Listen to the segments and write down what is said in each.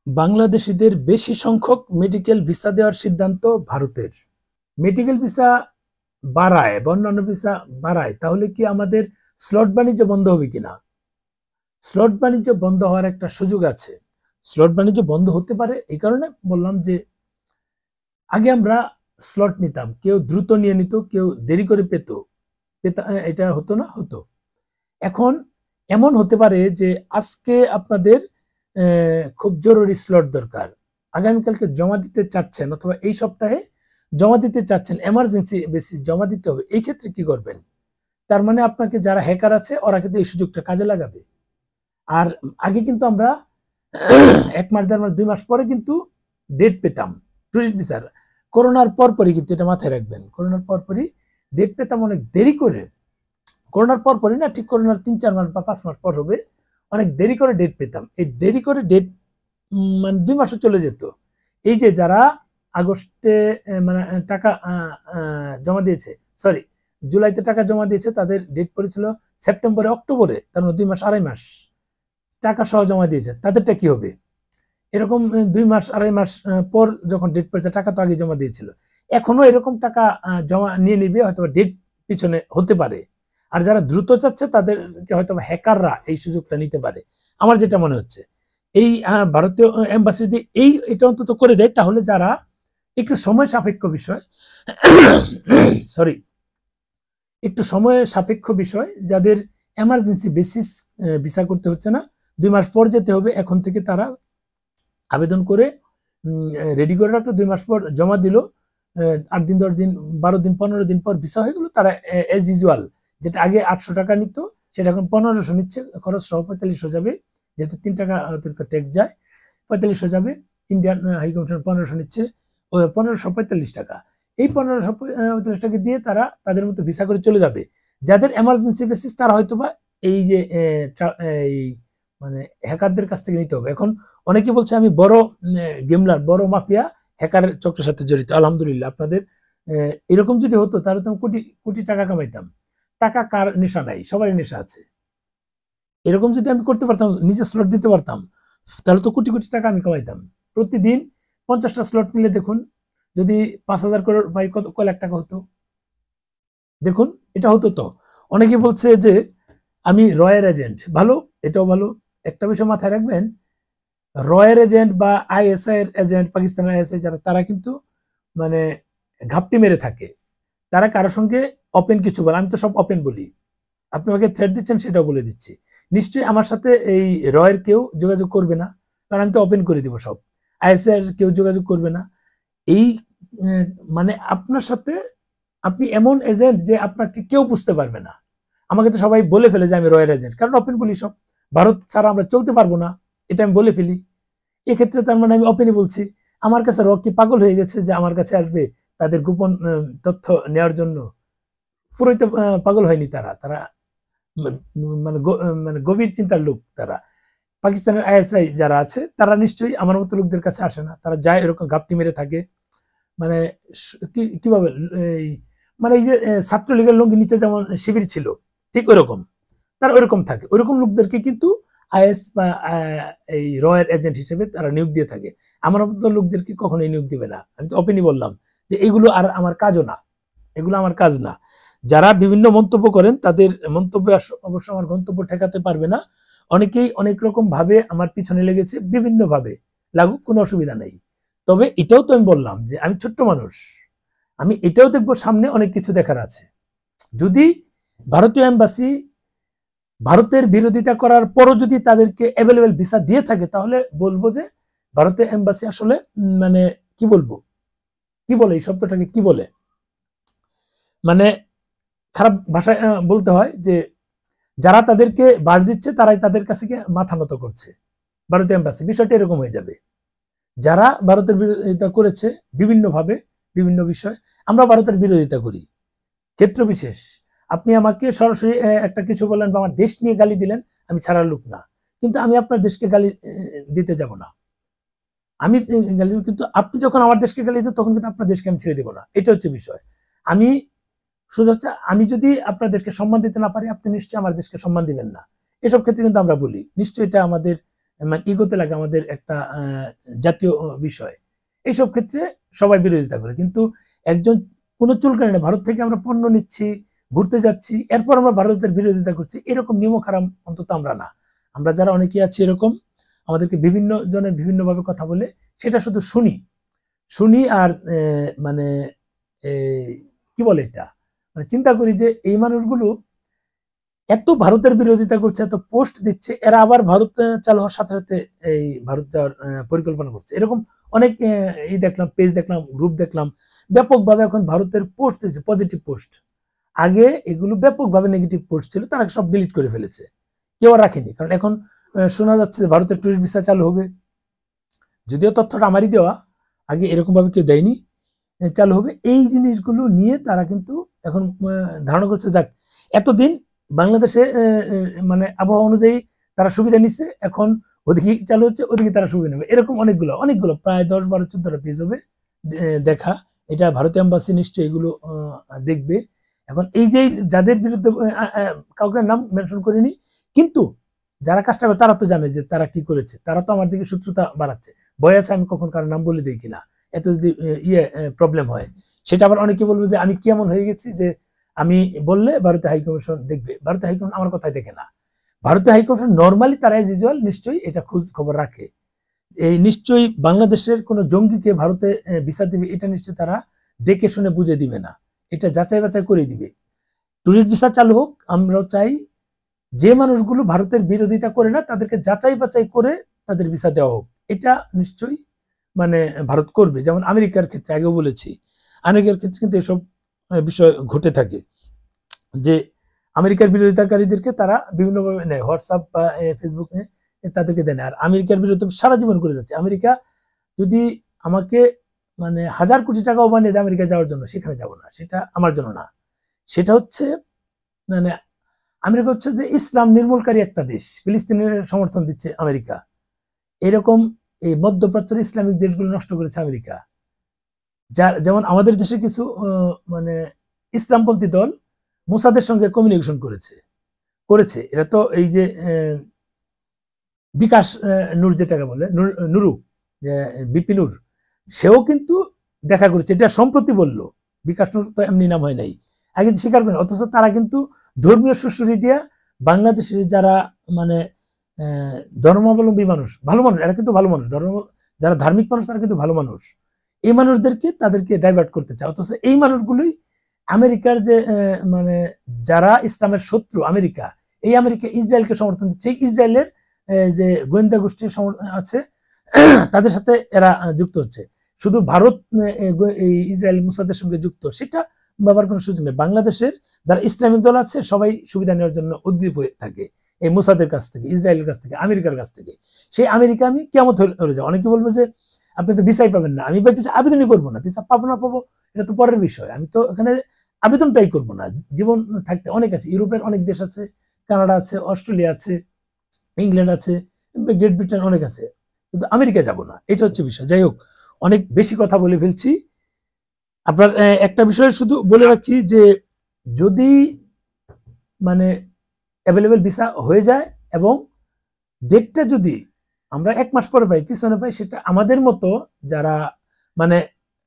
বাংলাদেশিদের বেশি সংখ্যক মেডিকেল ভিসা দেওয়ার সিদ্ধান্ত ভারতের। মেডিকেল ভিসা বাড়ায় বা অন্যান্য ভিসা বাড়ায়, তাহলে কি আমাদের স্লট বাণিজ্য বন্ধ হবে কিনা? স্লট বাণিজ্য বন্ধ হওয়ার একটা সুযোগ আছে। স্লট বাণিজ্য বন্ধ হতে পারে, এই কারণে বললাম যে আগে আমরা স্লট নিতাম, কেউ দ্রুত নিয়ে নিত, কেউ দেরি করে পেত, এটা হতো না, হতো। এখন এমন হতে পারে যে আজকে আপনাদের খুব জরুরি স্লট দরকার, আগামীকালকে জমা দিতে চাচ্ছেন অথবা এই সপ্তাহে জমা দিতে চাচ্ছেন, এমার্জেন্সি বেসিস জমা দিতে হবে, এই ক্ষেত্রে কি করবেন? তার মানে আপনাকে যারা হ্যাকার আছে ওরা কিন্তু এই সুযোগটা কাজে লাগাবে। আর আগে কিন্তু আমরা 1 মাস, 1.5 মাস, 2 মাস পরে কিন্তু ডেট পেতাম টুরিস্ট ভিসার। করোনার পরপরই কিন্তু এটা মাথায় রাখবেন, করোনার পরপরই ডেট পেতাম অনেক দেরি করে। করোনার পরপরই না, ঠিক করোনার 3-4 মাস বা 5 মাস পর হবে, অনেক দেরি করে ডেট পেতাম। এই দেরি করে ডেট মানে 2 মাসও চলে যেত। এই যে যারা আগস্টে মানে টাকা জমা দিয়েছে, সরি জুলাইতে টাকা জমা দিয়েছে, তাদের ডেট পড়েছিল সেপ্টেম্বরে, অক্টোবরে, তার মানে 2 মাস 2.5 মাস টাকা সহ জমা দিয়েছে, তাদেরটা কি হবে? এরকম 2 মাস 2.5 মাস পর যখন ডেট পড়েছে, টাকা তো আগে জমা দিয়েছিল, এখনো এরকম টাকা জমা নিয়ে নিবে, হয়তো ডেট পিছনে হতে পারে। আর যারা দ্রুত চাচ্ছে তাদেরকে হয়তো হ্যাকাররা এই সুযোগটা নিতে পারে, আমার যেটা মনে হচ্ছে। এই ভারতীয় এম্বাসি যদি এটা অন্তত করে দেয়, তাহলে যারা একটু সময় সাপেক্ষ বিষয়, সরি, একটু সময় সাপেক্ষ বিষয়, যাদের এমার্জেন্সি বেসিস ভিসা করতে হচ্ছে না, 2 মাস পর যেতে হবে, এখন থেকে তারা আবেদন করে রেডি করে রাখলো, 2 মাস পর জমা দিল, 8 দিন 10 দিন 12 দিন 15 দিন পর ভিসা হয়ে গেল, তারা এজ ইউজুয়াল যেটা আগে 800 টাকা নিত সেটা এখন 1500 নিচ্ছে, খরচ সহ 4500 যাবে, যেহেতু 3 টাকা অতিরিক্ত ট্যাক্স যায়, 4500 যাবে। ইন্ডিয়ান হাই কমিশন 1500 নিচ্ছে, 1545 টাকা। এই 1545 টাকা দিয়ে তারা তাদের মতো ভিসা করে চলে যাবে। যাদের এমার্জেন্সি বেসিস তারা হয়তোবা এই যে এই মানে হ্যাকারদের কাছ থেকে নিতে হবে। এখন অনেকে বলছে আমি বড় গেমলার, বড় মাফিয়া, হ্যাকারের চক্রের সাথে জড়িত। আলহামদুলিল্লাহ, আপনাদের এরকম যদি হতো তাহলে তো কোটি কোটি টাকা কামাইতাম। টাকা কার নেশা নাই? সবারই নেশা আছে। এরকম যদি আমি করতে পারতাম, নিজে স্লট দিতে পারতাম, তাহলে তো কোটি কোটি টাকা আমি কামাইতাম। প্রতিদিন 50টা স্লট নিলে দেখুন, যদি 5,000 করোড় ভাই কত, কয় লাখ টাকা হতো দেখুন, এটা হতো তো। অনেকে বলছে যে আমি রয়ের এজেন্ট, ভালো, এটাও ভালো। একটা বিষয় মাথায় রাখবেন, রয়ের এজেন্ট বা আইএসআই এর এজেন্ট, পাকিস্তানের আইএসআই যারা, তারা কিন্তু মানে ঘাপটি মেরে থাকে, তারা কারোর সঙ্গে ওপেন কিছু বলে, আমি তো সব ওপেন বলি, আপনি আমাকে থ্রেট দিচ্ছেন সেটাও বলে দিচ্ছি। নিশ্চয়ই আমার সাথে এই রয়ের কেউ যোগাযোগ করবে না, কারণ আমি তো ওপেন করে দিব সব। আইএসআই এর কেউ যোগাযোগ করবে না। এই মানে আপনার সাথে আপনি এমন এজেন্ট যে আপনাকে কেউ বুঝতে পারবে না। আমাকে তো সবাই বলে ফেলে যে আমি রয়ের এজেন্ট, কারণ ওপেন বলি সব, ভারত ছাড়া আমরা চলতে পারবো না, এটা আমি বলে ফেলি। এক্ষেত্রে তার মানে আমি ওপেনই বলছি। আমার কাছে র কি পাগল হয়ে গেছে যে আমার কাছে আসবে তাদের গোপন তথ্য নেওয়ার জন্য? পুরোই তো পাগল হয়নি তারা, তারা মানে মানে গভীর চিন্তার লোক তারা। পাকিস্তানের আইএসআই যারা আছে তারা নিশ্চয়ই আমার মতো লোকদের কাছে আসে না, তারা যায় এরকম ঘাপটি মেরে থাকে। মানে কিভাবে এই মানে এই যে ছাত্রলীগের লঙ্গি নিচে যেমন শিবির ছিল, ঠিক ওইরকম তারা ওইরকম থাকে। ওইরকম লোকদেরকে কিন্তু আইএস বা এই রয়ের এজেন্ট হিসেবে তারা নিয়োগ দিয়ে থাকে। আমার মতো লোকদেরকে কখনোই নিয়োগ দিবে না। আমি তো ওপেনই বললাম যে এগুলো আর আমার কাজও না, এগুলো আমার কাজ না। যারা বিভিন্ন মন্তব্য করেন তাদের মন্তব্য অবশ্য আমার গন্তব্য ঠেকাতে পারবে না। অনেকেই অনেক রকম ভাবে আমার পিছনে লেগেছে, বিভিন্ন ভাবে লাগুক, কোনো অসুবিধা নেই। তবে এটাও তো আমি বললাম যে আমি ছোট্ট মানুষ, আমি এটাও দেখবো সামনে অনেক কিছু দেখার আছে। যদি ভারতীয় এম্বাসি ভারতের বিরোধিতা করার পরও যদি তাদেরকে অ্যাভেলেবেল ভিসা দিয়ে থাকে, তাহলে বলবো যে ভারতের এম্বাসি আসলে মানে কি বলবো, কি বলে এই শব্দটাকে, কি বলে, মানে খারাপ ভাষায় বলতে হয় যে যারা তাদেরকে বাস দিচ্ছে তারাই তাদের কাছে গিয়ে মাথা নত করছে। ভারতীয় এম্বাসি বিষয়টা এরকম হয়ে যাবে। যারা ভারতের বিরোধিতা করেছে বিভিন্ন ভাবে, বিভিন্ন বিষয়, আমরা ভারতের বিরোধিতা করি ক্ষেত্র বিশেষ। আপনি আমাকে সরাসরি একটা কিছু বললেন বা আমার দেশ নিয়ে গালি দিলেন, আমি ছাড়ার লোক না, কিন্তু আমি আপনার দেশকে গালি দিতে যাব না। আমি গালি, কিন্তু আপনি যখন আমার দেশকে গালি দেন তখন কিন্তু আপনার দেশকে আমি ছেড়ে দেবো না, এটা হচ্ছে বিষয়। আমি সোজা হচ্ছে, আমি যদি আপনার দেশকে সম্মান দিতে না পারি, আপনি নিশ্চয়ই আমার দেশকে সম্মান দিবেন না। এসব ক্ষেত্রে কিন্তু আমরা বলি, নিশ্চয়ই এটা আমাদের মানে ইগোতে লাগে আমাদের একটা জাতীয় বিষয়। এইসব ক্ষেত্রে সবাই বিরোধিতা করে, কিন্তু একজন কোনো চুলকানি না, ভারত থেকে আমরা পণ্য নিচ্ছি, ঘুরতে যাচ্ছি, এরপর আমরা ভারতের বিরোধিতা করছি, এরকম নিমক হারাম অন্তত আমরা না। আমরা যারা অনেকেই আছি এরকম, আমাদেরকে বিভিন্ন জনের বিভিন্নভাবে কথা বলে, সেটা শুধু শুনি শুনি আর মানে কি বলে এটা, মানে চিন্তা করি যে এই মানুষগুলো এত ভারতের বিরোধিতা করছে, এত পোস্ট দিচ্ছে, এরা আবার ভারত চালু হওয়ার সাথে সাথে এই ভারত যাওয়ার পরিকল্পনা করছে। এরকম অনেক এই দেখলাম, পেজ দেখলাম, গ্রুপ দেখলাম, ব্যাপকভাবে এখন ভারতের পোস্ট দিচ্ছে, পজিটিভ পোস্ট। আগে এগুলো ব্যাপকভাবে নেগেটিভ পোস্ট ছিল, তারা সব ডিলিট করে ফেলেছে, কেউ আর রাখেনি। কারণ এখন শোনা যাচ্ছে যে ভারতের টুরিস্ট ভিসা চালু হবে, যদিও তথ্যটা আমারই দেওয়া, আগে এরকম ভাবে কেউ দেয়নি, চালু হবে। এই জিনিসগুলো নিয়ে তারা কিন্তু এখন ধারণা করছে, যাক এতদিন বাংলাদেশে মানে আবহাওয়া অনুযায়ী তারা সুবিধা নিচ্ছে, এখন ওদিকে চালু হচ্ছে, ওদিকে তারা সুবিধা নেবে। এরকম অনেকগুলো প্রায় 10, 12, 14টা পেজ হবে দেখা। এটা ভারতীয় এম্বাসি নিশ্চয়ই এগুলো দেখবে। এখন এই যে যাদের বিরুদ্ধে কাউকে নাম মেনশন করিনি, কিন্তু যারা কাজটা করে তারা তো জানে যে তারা কি করেছে, তারা তো আমার দিকে শত্রুতা বাড়াচ্ছে। ভয় আছে আমি কখন কারো নাম বলে দিই কিনা, এত যদি প্রবলেম হয়। সেটা আবার অনেকে বলবে যে আমি কেমন হয়ে গেছি যে আমি বললে ভারতীয় হাইকমিশন দেখবে। ভারতীয় হাইকমিশন আমার কথাই দেখে না। ভারতীয় হাইকমিশন নর্মালি তারা এজ ইউজুয়াল নিশ্চয়ই এটা খোঁজ খবর রাখে। এই নিশ্চয়ই বাংলাদেশের কোন জঙ্গিকে ভারতে ভিসা দিবে, এটা নিশ্চয়ই তারা দেখে শুনে বুঝে দিবে না, এটা যাচাই বাছাই করে দিবে। টুরিস্ট ভিসা চালু হোক, আমরাও চাই যে মানুষগুলো ভারতের বিরোধিতা করে না তাদেরকে যাচাই বাছাই করে তাদের ভিসা দেওয়া হোক, এটা নিশ্চয়ই মানে ভারত করবে। যেমন আমেরিকার ক্ষেত্রে আগেও বলেছি, আমেরিকার ক্ষেত্রে কিন্তু এসব বিষয় ঘটে থাকে যে আমেরিকার বিরোধিতাকারীদেরকে তারা বিভিন্নভাবে নেয়, হোয়াটসঅ্যাপ বা ফেসবুকে তাদেরকে দেয় না। আর আমেরিকার বিরুদ্ধে সারা জীবন করে যাচ্ছে। আমেরিকা যদি আমাকে মানে 1000 কোটি টাকাও বানিয়ে দেয় আমেরিকা যাওয়ার জন্য, সেখানে যাব না, সেটা আমার জন্য না। সেটা হচ্ছে মানে আমেরিকা হচ্ছে যে ইসলাম নির্মূলকারী একটা দেশ, ফিলিস্তিনের সমর্থন দিচ্ছে আমেরিকা। এরকম এই মধ্যপ্রাচ্যের ইসলামিক দেশগুলো নষ্ট করেছে আমেরিকা। যার যেমন আমাদের দেশে কিছু মানে ইসলামপন্থী দল মোসাদের সঙ্গে কমিউনিকেশন করেছে এরা তো এই যে বিকাশ নূর যেটাকে বলে নুরু, বিপি নূর, সেও কিন্তু দেখা করেছে। এটা সম্প্রতি বললো, বিকাশ নূর তো এমনি নাম হয় নাই, আগে স্বীকার করেন। অথচ তারা কিন্তু ধর্মীয় সুশ্রী দিয়া বাংলাদেশের যারা মানে ধর্মাবলম্বী মানুষ, ভালো মানুষ, এরা কিন্তু ভালো মানুষ, যারা ধার্মিক মানুষ তারা কিন্তু ভালো মানুষ, এই মানুষদেরকে তাদেরকে ডাইভার্ট করতে চায়। অথচ এই মানুষগুলোই আমেরিকার যে মানে যারা ইসলামের শত্রু আমেরিকা, এই আমেরিকা ইসরায়েলকে সমর্থন দিচ্ছে। ইসরায়েলের যে গোয়েন্দা গোষ্ঠী আছে তাদের সাথে এরা যুক্ত হচ্ছে। শুধু ভারত ইসরায়েল মুসাদের সঙ্গে যুক্ত, সেটা বাবার কোনো সুযোগ নেই। বাংলাদেশের যারা ইসলামিক দল আছে সবাই সুবিধা নেওয়ার জন্য উদ্গ্রীব হয়ে থাকে এই মুসাদের কাছ থেকে, ইসরায়েলের কাছ থেকে, আমেরিকার কাছ থেকে। সেই আমেরিকা আমি কেমন হয়ে যাবো। অনেকে বলবো যে আপনি তো ভিসাই পাবেন না, আমি আবেদনই করবো না, ভিসা পাবো না পাবো এটা তো পরের বিষয়, আমি তো এখানে আবেদনটাই করবো না। জীবন থাকতে অনেক আছে, ইউরোপের অনেক দেশ আছে, কানাডা আছে, অস্ট্রেলিয়া আছে, ইংল্যান্ড আছে, গ্রেট ব্রিটেন অনেক আছে, কিন্তু আমেরিকা যাব না, এটা হচ্ছে বিষয়। যাই হোক, অনেক বেশি কথা বলে ফেলছি। আপনার একটা বিষয় শুধু বলে রাখি যে যদি মানে অ্যাভেলেবেল ভিসা হয়ে যায় এবং ডেটটা যদি আমরা 1 মাস পরে পাই, পিছনে পাই, সেটা আমাদের মতো যারা মানে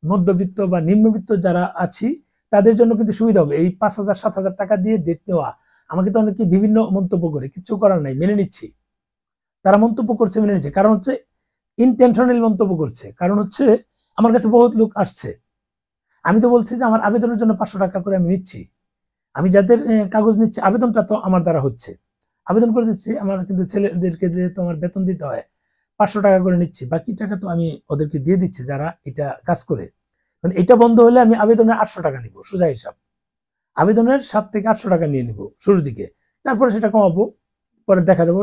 মধ্যবিত্ত বা নিম্নবিত্ত যারা আছি তাদের জন্য কিন্তু সুবিধা হবে। এই 5000-7000 টাকা দিয়ে ডেট নেওয়া, আমাকে তো অনেকে বিভিন্ন মন্তব্য করে, কিছু করার নাই, মেনে নিচ্ছি। তারা মন্তব্য করছে, মেনে নিচ্ছে, কারণ হচ্ছে ইনটেনশনাল মন্তব্য করছে। কারণ হচ্ছে আমার কাছে বহুত লোক আসছে, আমি তো বলছি যে আমার আবেদনের জন্য 500 টাকা করে আমি নিচ্ছি। আমি যাদের কাগজ নিচ্ছি, আবেদনটা তো আমার দ্বারা হচ্ছে, আবেদন করে দিচ্ছি। আমার কিন্তু ছেলেদেরকে যেহেতু আমার বেতন দিতে হয়, 500 টাকা করে নিচ্ছি, বাকি টাকা তো আমি ওদেরকে দিয়ে দিচ্ছি যারা এটা কাজ করে। মানে এটা বন্ধ হলে আমি আবেদনের 800 টাকা নিব, সোজা হিসাব। আবেদনের 7 থেকে 800 টাকা নিয়ে নিব শুরুর দিকে, তারপরে সেটা কমাবো, পরে দেখা যাবো।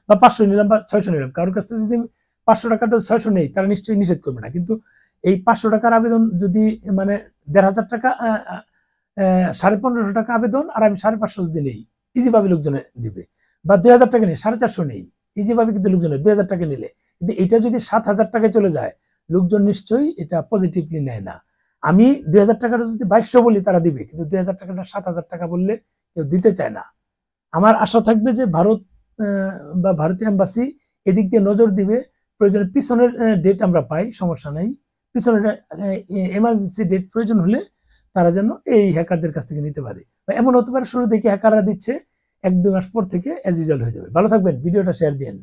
বা 500 নিলাম বা 600 নিলাম। কারোর কাছ থেকে যদি 500 টাকাটা 600 নেই, তারা নিশ্চয়ই নিষেধ করবে না। কিন্তু এই 500 টাকার আবেদন যদি মানে 1500 টাকা, 1550 টাকা আবেদন, আর আমি 550 যদি নেই, ইজি ভাবে লোকজনে দিবে। বা 2000 টাকা নেই, 450 নেই, ইজি ভাবে কিন্তু লোকজনে 2000 টাকা নিলে। কিন্তু এটা যদি 7000 টাকায় চলে যায়, লোকজন নিশ্চয়ই এটা পজিটিভলি নেয় না। আমি 2000 টাকাটা যদি 2200 বলি তারা দিবে, কিন্তু 2000 টাকাটা 7000 টাকা বললে কেউ দিতে চায় না। আমার আশা থাকবে যে ভারত বা ভারতীয় এম্বাসি এদিক দিয়ে নজর দিবে। প্রয়োজনে পিছনের ডেট আমরা পাই, সমস্যা নেই। পিছনের এমার্জেন্সি ডেট প্রয়োজন হলে তারা যেন এই হ্যাকারদের কাছ থেকে নিতে পারে। এমন হতে পারে শুরু থেকে হ্যাকাররা দিচ্ছে, 1-2 মাস পর থেকে অ্যাজ ইউজুয়াল হয়ে যাবে। ভালো থাকবেন, ভিডিওটা শেয়ার দিন।